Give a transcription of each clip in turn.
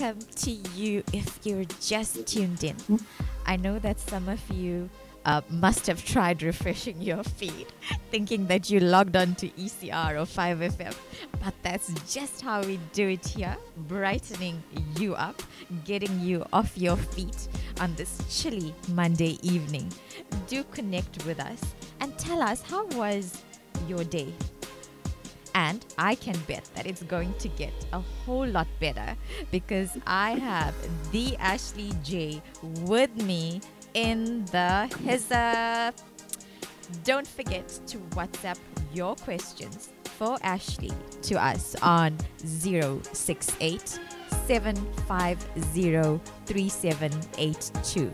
welcome to you if you're just tuned in. I know that some of you must have tried refreshing your feed, thinking that you logged on to ECR or 5FM, but that's just how we do it here, brightening you up, getting you off your feet on this chilly Monday evening. Do connect with us and tell us, how was your day? And I can bet that it's going to get a whole lot better because I have the Ashleigh J with me in the hizza. Don't forget to WhatsApp your questions for Ashleigh to us on 068 750 3782.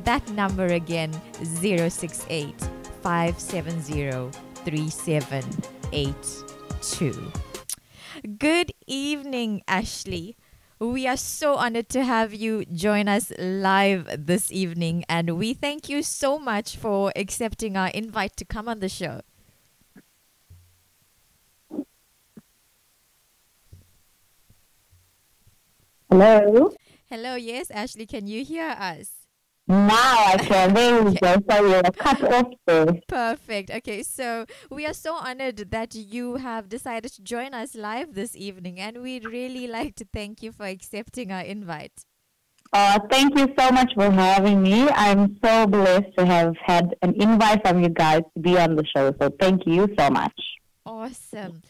That number again, 068 570 3782. Good evening, Ashleigh. We are so honored to have you join us live this evening, and we thank you so much for accepting our invite to come on the show. Hello. Hello, yes, Ashleigh, can you hear us? Now I can. There we go. Sorry, I cut off there. Perfect. Okay, so we are so honored that you have decided to join us live this evening, and we'd really like to thank you for accepting our invite. Thank you so much for having me. I'm so blessed to have had an invite from you guys to be on the show. So thank you so much. Awesome.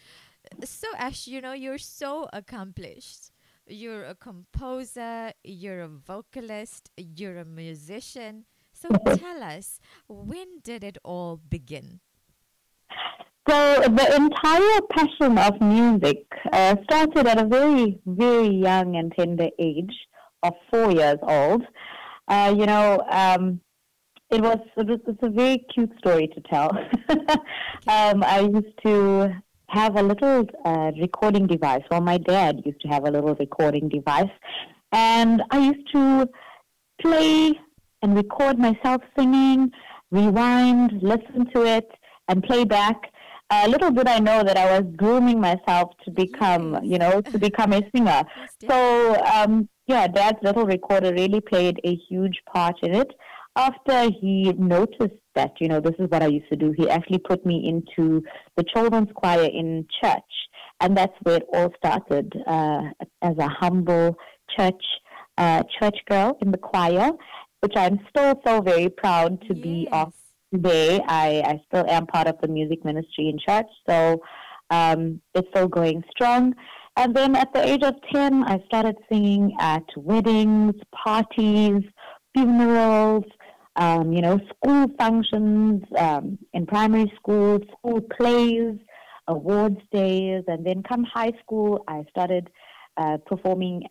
So, Ash, you're so accomplished. You're a composer, you're a vocalist, you're a musician. So tell us, when did it all begin? So the entire passion of music started at a very, very young and tender age of 4 years old. It's a very cute story to tell. I used to have a little recording device. Well, my dad used to have a little recording device, and I used to play and record myself singing, rewind, listen to it, and play back. Little did I know that I was grooming myself to become, to become a singer. So, Dad's little recorder really played a huge part in it. After he noticed that, this is what I used to do, he actually put me into the children's choir in church. And that's where it all started, as a humble church girl in the choir, which I'm still so very proud to be of today. I still am part of the music ministry in church, so it's still going strong. And then at the age of 10, I started singing at weddings, parties, funerals, school functions, in primary school, school plays, awards days. And then come high school, I started performing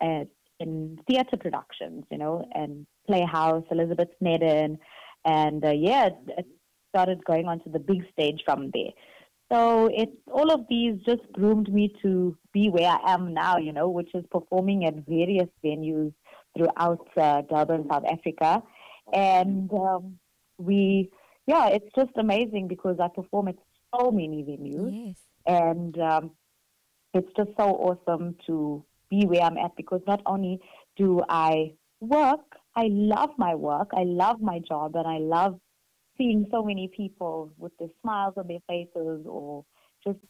in theater productions, and Playhouse, Elizabeth Snedden. And it started going on to the big stage from there. So all of these just groomed me to be where I am now, which is performing at various venues throughout Durban, South Africa. And it's just amazing because I perform at so many venues. Yes. And it's just so awesome to be where I'm at, because not only do I work, I love my work, I love my job, and I love seeing so many people with their smiles on their faces, or just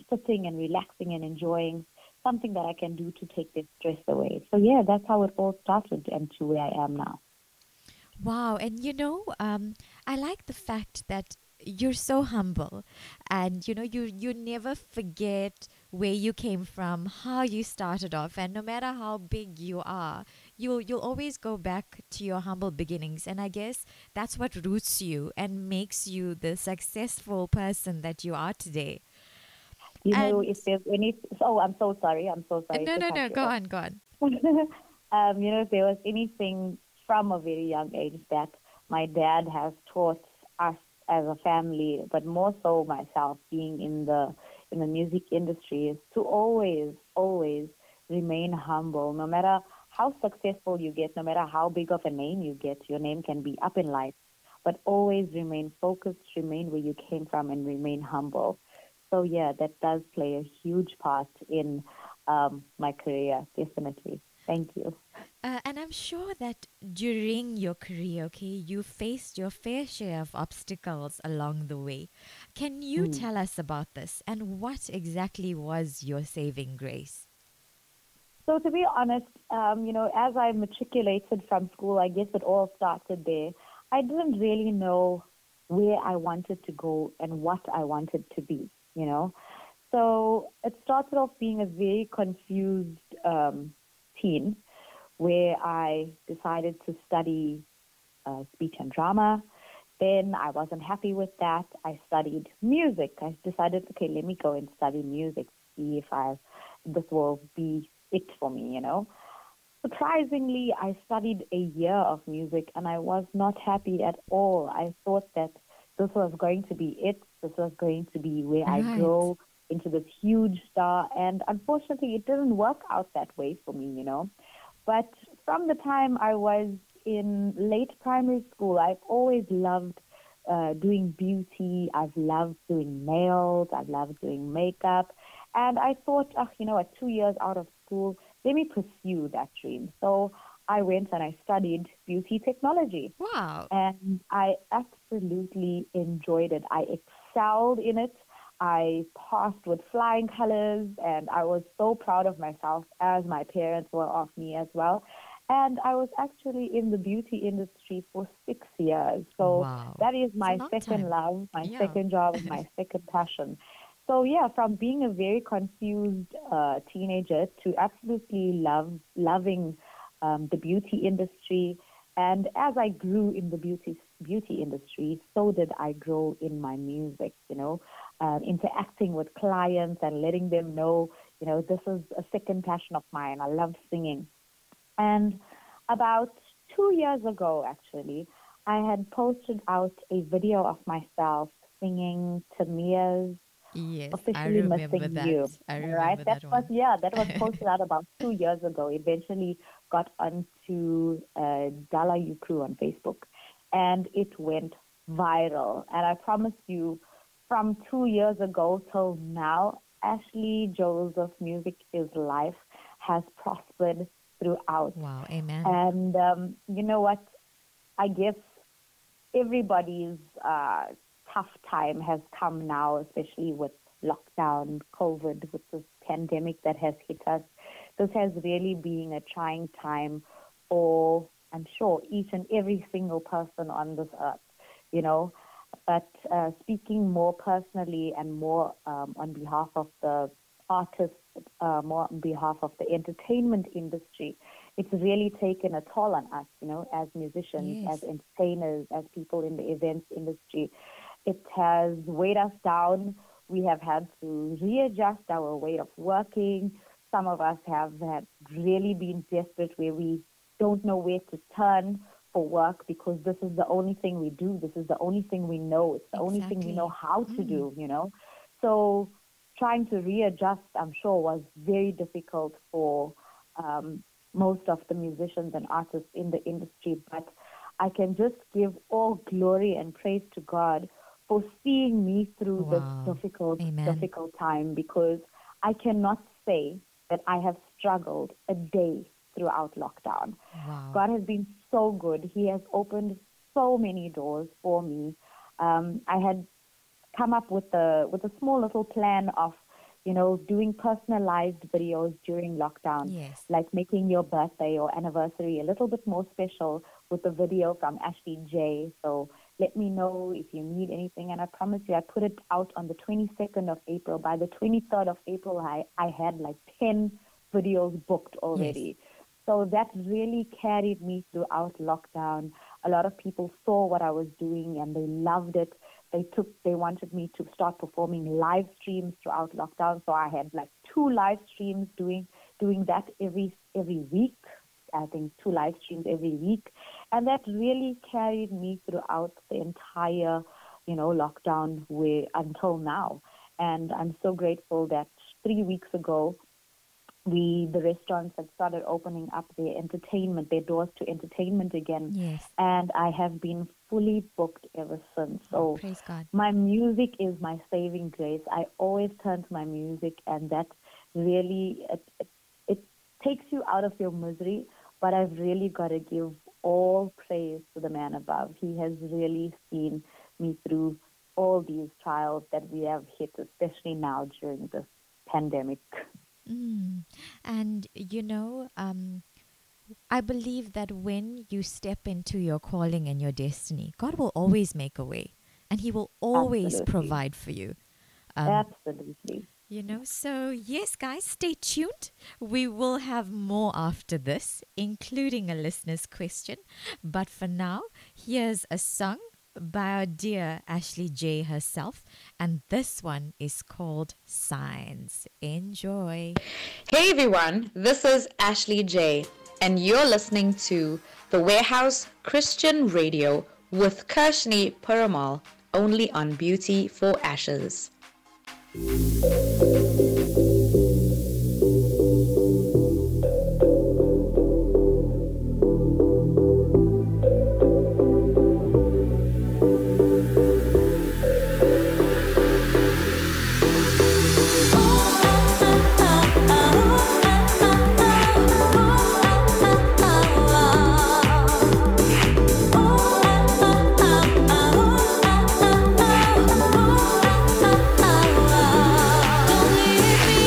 sitting and relaxing and enjoying something that I can do to take their stress away. So that's how it all started and to where I am now. Wow. And I like the fact that you're so humble, and you never forget where you came from, how you started off, and no matter how big you are, you'll always go back to your humble beginnings. And I guess that's what roots you and makes you the successful person that you are today. If there's any, I'm so sorry. No, go on. If there was anything from a very young age that my dad has taught us as a family, but more so myself being in the music industry, is to always remain humble. No matter how successful you get, no matter how big of a name you get, your name can be up in lights, but always remain focused, remain where you came from, and remain humble. So that does play a huge part in my career, definitely. Thank you. And I'm sure that during your career, okay, you faced your fair share of obstacles along the way. Can you Mm. tell us about this and what exactly was your saving grace? So to be honest, as I matriculated from school, I guess it all started there. I didn't really know where I wanted to go and what I wanted to be, you know. So it started off being a very confused teen where I decided to study speech and drama. Then I wasn't happy with that. I studied music. I decided, okay, let me go and study music, see if this will be it for me, you know. Surprisingly, I studied a year of music and I was not happy at all. I thought that this was going to be it. This was going to be where I Right. grow into this huge star. And unfortunately, it didn't work out that way for me, you know. But from the time I was in late primary school, I've always loved doing beauty. I've loved doing nails. I've loved doing makeup. And I thought, at 2 years out of school, let me pursue that dream. So I went and I studied beauty technology. Wow. And I absolutely enjoyed it. I excelled in it. I passed with flying colors, and I was so proud of myself, as my parents were of me as well. And I was actually in the beauty industry for 6 years. So Wow. that is It's a my long second time. love, my Yeah. second job, and my second passion. So yeah, from being a very confused teenager to absolutely loving the beauty industry, and as I grew in the beauty industry, so did I grow in my music. Interacting with clients and letting them know, this is a second passion of mine. I love singing. And about 2 years ago, actually, I had posted out a video of myself singing Tamia's Yes, I Officially remember Missing that. You. I All right. remember That that was, one. yeah, that was posted out about 2 years ago. Eventually got onto Dala You Crew on Facebook and it went viral. And I promise you, from 2 years ago till now, Ashley Joseph Music is Life has prospered throughout. Wow. Amen. And you know what? I guess everybody's tough time has come now, especially with lockdown, COVID, with this pandemic that has hit us. This has really been a trying time for, I'm sure, each and every single person on this earth, you know. But speaking more personally and more on behalf of the artists, more on behalf of the entertainment industry, it's really taken a toll on us, as musicians, as Yes. entertainers, as people in the events industry. It has weighed us down. We have had to readjust our way of working. Some of us have had really been desperate where we don't know where to turn for work because this is the only thing we do. This is the only thing we know. It's the only thing we know Exactly. how to Mm. do. So trying to readjust, I'm sure, was very difficult for um, most of the musicians and artists in the industry. But I can just give all glory and praise to God for seeing me through this Wow. difficult, Amen. difficult time because I cannot say that I have struggled a day throughout lockdown. Wow. God has been so good. He has opened so many doors for me. I had come up with a small little plan of, doing personalized videos during lockdown, Yes. like making your birthday or anniversary a little bit more special with a video from Ashley J. So let me know if you need anything. And I promise you, I put it out on the 22nd of April. By the 23rd of April, I had like 10 videos booked Yes. already. So that really carried me throughout lockdown. A lot of people saw what I was doing and they loved it. They wanted me to start performing live streams throughout lockdown. So I had like two live streams doing that every week. I think two live streams every week. And that really carried me throughout the entire, lockdown until now. And I'm so grateful that 3 weeks ago the restaurants had started opening up their doors to entertainment again, Yes. and I have been fully booked ever since. Oh, So praise God. my music is my saving grace. I always turn to my music, and that really it takes you out of your misery. But I've really got to give all praise to the man above. He has really seen me through all these trials that we have hit, especially now during this pandemic. And, I believe that when you step into your calling and your destiny, God will always make a way and He will always Absolutely. provide for you. Absolutely. So yes, guys, stay tuned. We will have more after this, including a listener's question. But for now, here's a song by our dear Ashleigh J herself. And this one is called Signs. Enjoy. Hey everyone, this is Ashleigh J, and you're listening to The Warehouse Christian Radio with Kirshni Perumal, only on Beauty for Ashes. Don't leave me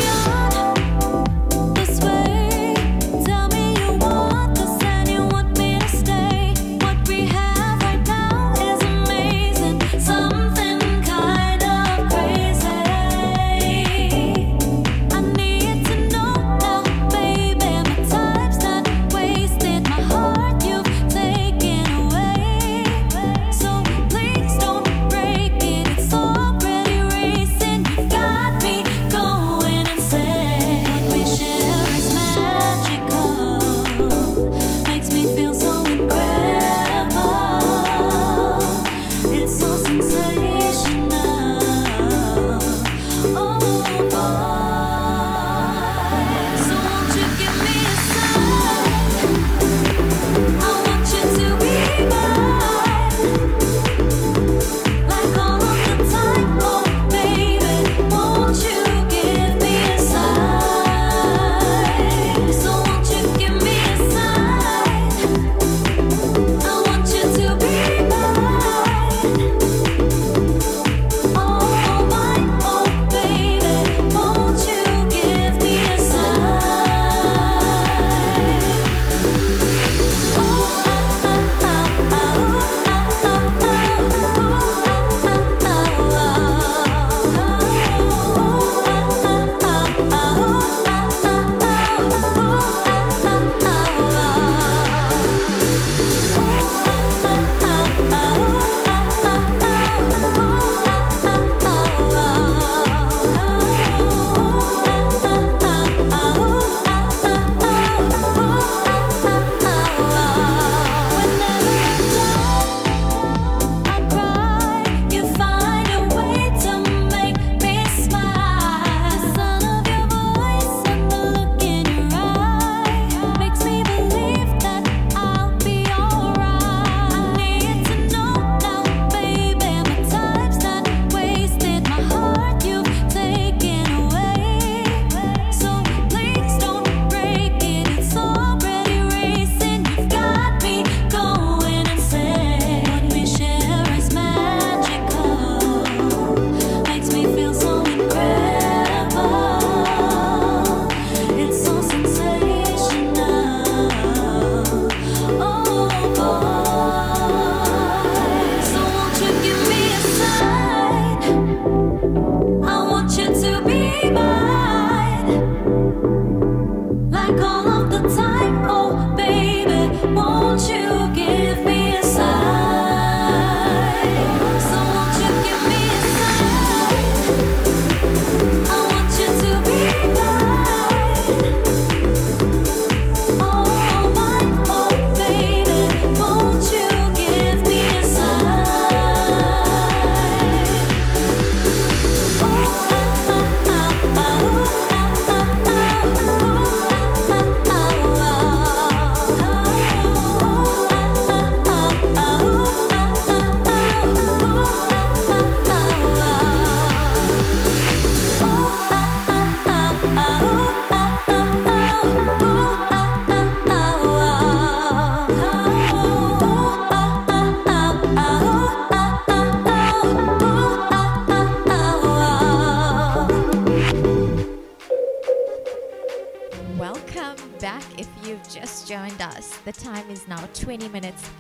just joined us, the time is now 29 minutes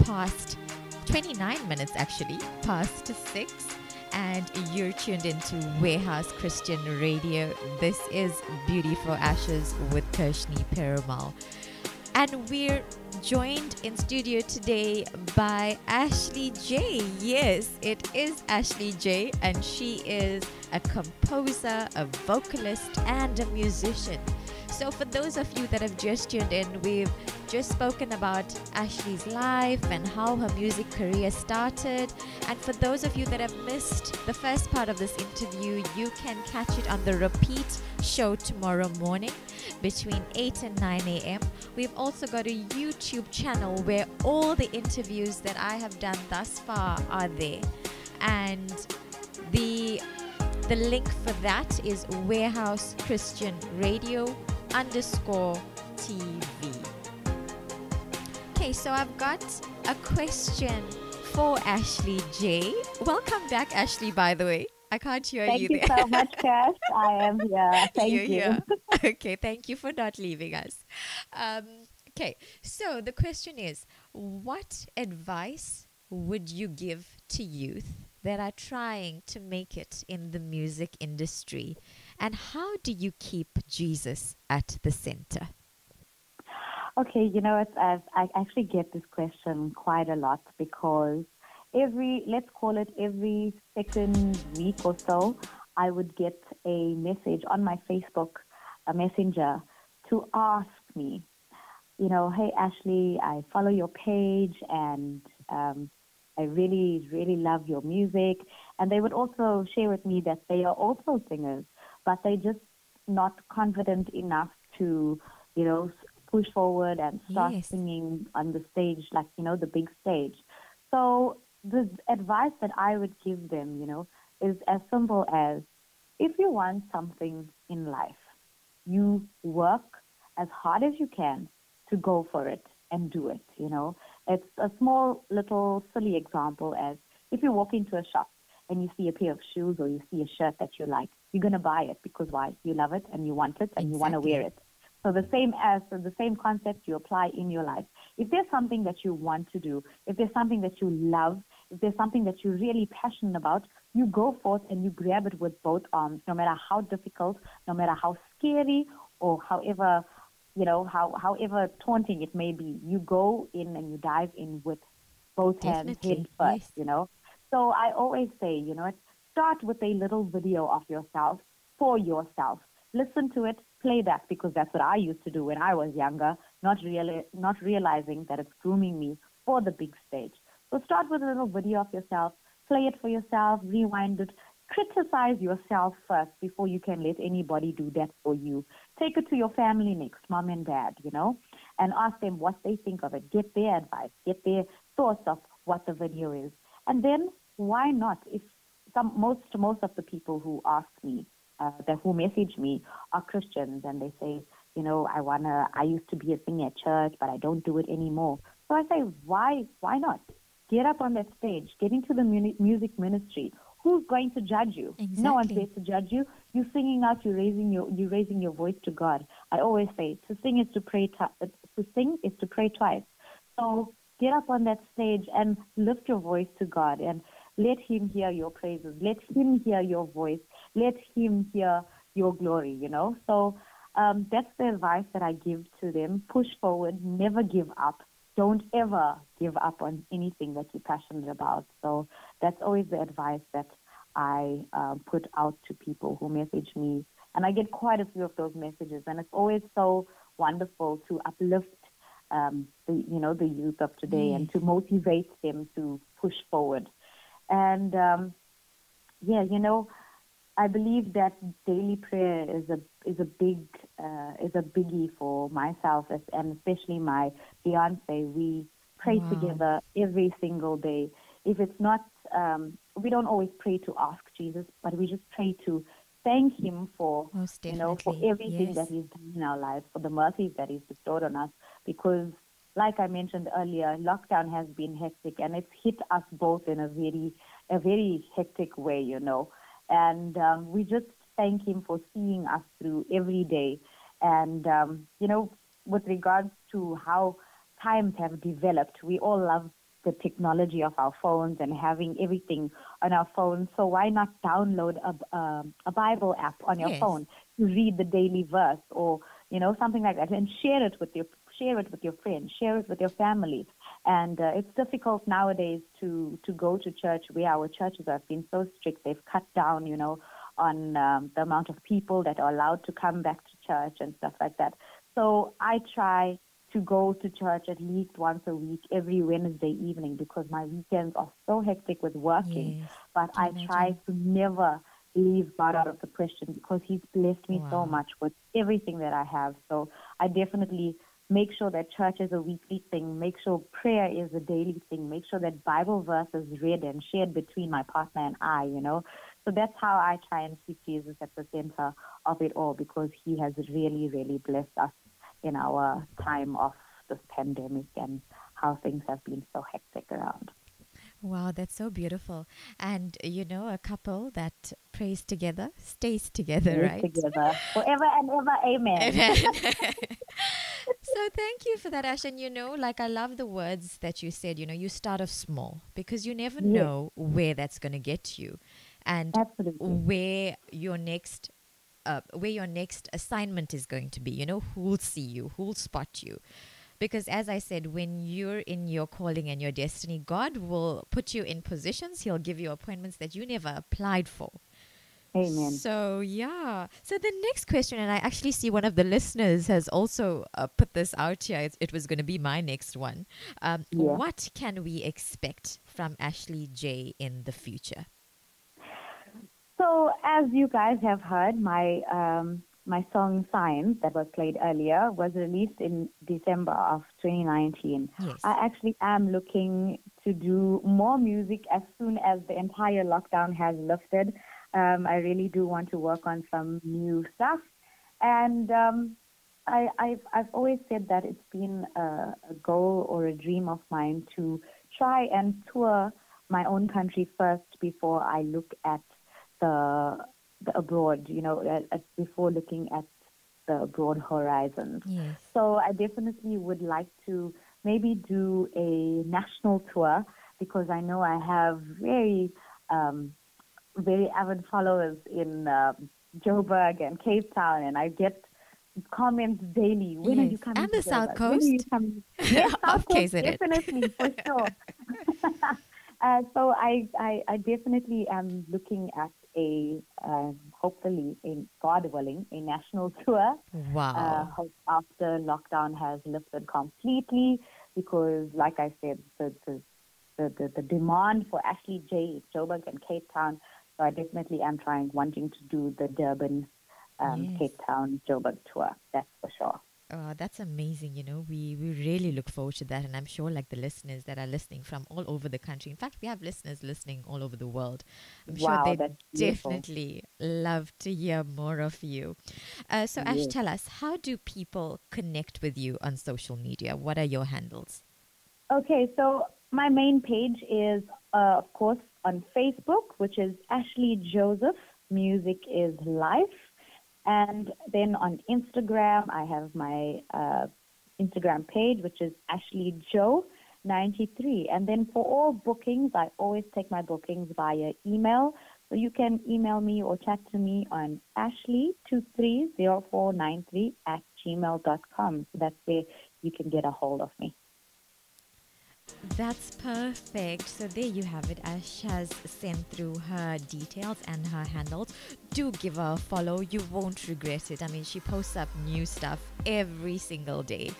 actually, past 6. And you're tuned into Warehouse Christian Radio. This is Beauty for Ashes with Kirshni Perumal. And we're joined in studio today by Ashleigh J. Yes, it is Ashleigh J. And she is a composer, a vocalist, and a musician. So for those of you that have just tuned in, we've just spoken about Ashleigh's life and how her music career started. And for those of you that have missed the first part of this interview, you can catch it on the repeat show tomorrow morning between 8 and 9 a.m. We've also got a YouTube channel where all the interviews that I have done thus far are there. And the link for that is Warehouse Christian Radio _TV. Okay, so I've got a question for Ashleigh J. Welcome back, Ashleigh, by the way. I can't hear you there. Thank you so much, Cash. I am here. Thank You're you. here. Okay, thank you for not leaving us. Okay, so the question is, what advice would you give to youth that are trying to make it in the music industry? And how do you keep Jesus at the center? Okay, you know, I actually get this question quite a lot because let's call it every second week or so, I would get a message on my Facebook, a messenger, to ask me, you know, hey, Ashleigh, I follow your page and I really, really love your music. And they would also share with me that they are also singers, but they're just not confident enough to, you know, push forward and start singing on the stage, like, you know, the big stage. So the advice that I would give them, you know, is as simple as, if you want something in life, you work as hard as you can to go for it and do it, you know. It's a small, little, silly example as if you walk into a shop and you see a pair of shoes or you see a shirt that you like, you're going to buy it because why? You love it and you want it and you want to wear it. So the same concept you apply in your life. If there's something that you want to do, if there's something that you love, if there's something that you're really passionate about, you go forth and you grab it with both arms, no matter how difficult, no matter how scary, or however, you know, however taunting it may be. You go in and you dive in with both hands, head first, you know. So I always say, you know, start with a little video of yourself for yourself. Listen to it, play that, because that's what I used to do when I was younger, not realizing that it's grooming me for the big stage. So start with a little video of yourself, play it for yourself, rewind it, criticize yourself first before you can let anybody do that for you. Take it to your family next, mom and dad, you know, and ask them what they think of it. Get their advice, get their thoughts of what the video is. And then why not? If most of the people who ask me, who message me are Christians, and they say, you know, I used to be a singer at church, but I don't do it anymore. So I say, why not? Get up on that stage, get into the music ministry. Who's going to judge you? Exactly. No one's there to judge you. You're singing out, you're raising your voice to God. I always say, to sing is to pray twice. So get up on that stage and lift your voice to God and let him hear your praises. Let him hear your voice. Let him hear your glory, you know. So that's the advice that I give to them. Push forward, never give up. Don't ever give up on anything that you're passionate about. So that's always the advice that I put out to people who message me. And I get quite a few of those messages. And it's always so wonderful to uplift the youth of today and to motivate them to push forward. And I believe that daily prayer is a biggie for myself and especially my fiance. We pray together every single day. If it's not, we don't always pray to ask Jesus, but we just pray to thank him for for everything that he's done in our lives, for the mercies that he's bestowed on us. Because, like I mentioned earlier, lockdown has been hectic, and it's hit us both in a very hectic way, you know. And we just thank him for seeing us through every day. And, with regards to how times have developed. We all love the technology of our phones and having everything on our phones. So why not download a Bible app on your Yes. phone to read the daily verse, or something like that, and share it with your friends, share it with your family. And it's difficult nowadays to go to church, where our churches have been so strict. They've cut down, on the amount of people that are allowed to come back to church and stuff like that. So I try to go to church at least once a week, every Wednesday evening, because my weekends are so hectic with working. Yes, But I can try imagine. to never leave God out of the question, because He's blessed me so Wow. much with everything that I have. So I definitely make sure that church is a weekly thing, make sure prayer is a daily thing, make sure that Bible verses read and shared between my partner and I. So that's how I try and keep Jesus at the center of it all, because He has really, really blessed us in our time of this pandemic and how things have been so hectic around. Wow, that's so beautiful. And a couple that prays together stays together, Live right? together forever and ever. Amen. Amen. So thank you for that, Ash. And like I love the words that you said, you start off small, because you never Yes, know where that's going to get you, and absolutely. where your next assignment is going to be, who'll see you, who'll spot you. Because as I said, when you're in your calling and your destiny, God will put you in positions. He'll give you appointments that you never applied for. Amen. So, yeah. So the next question, and I actually see one of the listeners has also put this out here. It was going to be my next one. Yeah. What can we expect from Ashleigh J in the future? So as you guys have heard, my song Signs that was played earlier was released in December of 2019. Yes. I actually am looking to do more music as soon as the entire lockdown has lifted. I really do want to work on some new stuff. And I've always said that it's been a goal or a dream of mine to try and tour my own country first before I look at the abroad, before looking at the abroad horizons. Yes. So I definitely would like to maybe do a national tour, because I know I have very avid followers in Joburg and Cape Town, and I get comments daily. When are you Yes. coming And to the South Joburg? When are you Coast. coming? Yes, South Of Coast, KZN. definitely, for sure. So I definitely am looking at hopefully, God willing, a national tour. Wow. After lockdown has lifted completely, because like I said, the demand for Ashleigh J, Joburg and Cape Town. So I definitely am wanting to do the Durban, Yes. Cape Town, Joburg tour. That's for sure. That's amazing. We really look forward to that. And I'm sure like the listeners that are listening from all over the country. In fact, we have listeners listening all over the world. I'm sure Wow, they that's beautiful. definitely love to hear more of you. So Ash, Yes. tell us, how do people connect with you on social media? What are your handles? Okay, so my main page is, of course, on Facebook, which is Ashleigh Joseph, Music is Life. And then on Instagram, I have my Instagram page, which is Ashleigh Joe 93. And then for all bookings, I always take my bookings via email. So you can email me or chat to me on ashleigh230493@gmail.com. So that's where you can get a hold of me. That's perfect. So there you have it. Ash has sent through her details and her handles. Do give her a follow. You won't regret it. I mean, she posts up new stuff every single day.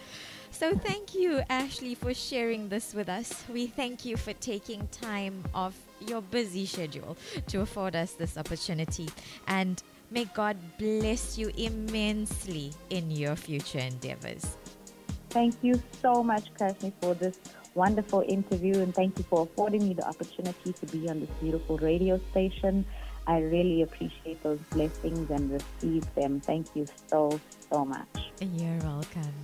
So thank you, Ashleigh, for sharing this with us. We thank you for taking time off your busy schedule to afford us this opportunity. And may God bless you immensely in your future endeavors. Thank you so much, Kirshni, for this wonderful interview, and thank you for affording me the opportunity to be on this beautiful radio station. I really appreciate those blessings and receive them. Thank you so, so much. You're welcome.